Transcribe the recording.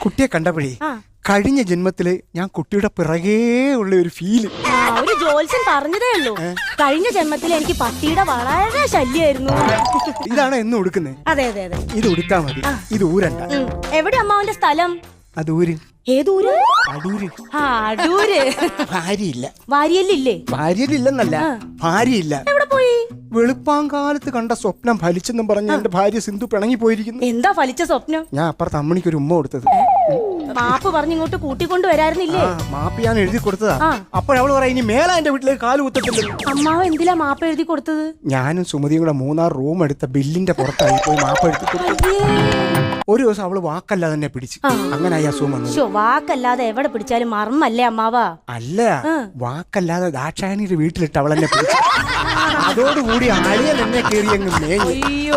കുട്ടിയെ കണ്ടപ്പോഴേ കഴിഞ്ഞ ജന്മത്തില് ഞാൻ കുട്ടിയുടെ പിറകേ ഉള്ള ഒരു ഫീല്. ഒരു ജോത്സ്യൻ പറഞ്ഞതേ ഉള്ളൂ, കഴിഞ്ഞ ജന്മത്തിൽ എനിക്ക് പട്ടിയുടെ വളരെ ശല്യമായിരുന്നു. ഇതാണ് എന്നും ഉടുക്കുന്നത്. അതെ അതെ അതെ, ഇത് ഉടുത്താ മതി, ഇത് ഊരണ്ട. എവിടെ അമ്മാവന്റെ സ്ഥലം? അത് ഊര്. ഏതൂര്? അടൂര്. അടൂര്. ഭാര്യയില്ല. വാരിയല്ലില്ലേ? ഭാര്യയില്ലെന്നല്ല, ഭാര്യയില്ല. എവിടെ പോയി? വെളുപ്പാങ്കാലത്ത് കണ്ട സ്വപ്നം ഫലിച്ചെന്നും പറഞ്ഞ എന്റെ ഭാര്യ സിന്ധു പിണങ്ങി പോയിരിക്കുന്നു. എന്താ ഫലിച്ച സ്വപ്നം? ഞാൻ അപ്പുറത്ത് അമ്മണിക്ക് ഒരു ഉമ്മ കൊടുത്തത്. മാപ്പ് പറഞ്ഞിങ്ങോട്ട് കൂട്ടിക്കൊണ്ട് വരായിരുന്നില്ലേ? മാപ്പ് ഞാൻ എഴുതി കൊടുത്തതാ. അപ്പോഴവള് പറയാ ഇനി മേലാ എന്റെ വീട്ടിലേക്ക് കാല് കുത്തത്തില്ല. അമ്മാവ് എന്തിലാ മാപ്പ് എഴുതി കൊടുത്തത്? ഞാനും സുമതിയും കൂടെ 3 റൂം എടുത്ത ബില്ലിന്റെ പുറത്തായി പോയി മാപ്പ് എഴുതി കൊടുത്തു. ഒരു ദിവസം അവള് വാക്കല്ലാതെ തന്നെ പിടിച്ചു. അങ്ങനെ അസുഖം വന്നു. വാക്കല്ലാതെ എവിടെ പിടിച്ചാലും മർമ്മല്ലേ അമ്മാവാ? അല്ല, വാക്കല്ലാതെ ദാക്ഷായണിയുടെ വീട്ടിലിട്ട് അവളെന്നെ പിടിച്ചു. അതോടുകൂടി അളിയൻ എന്നെ കയറി അങ്ങ് മേഞ്ഞു.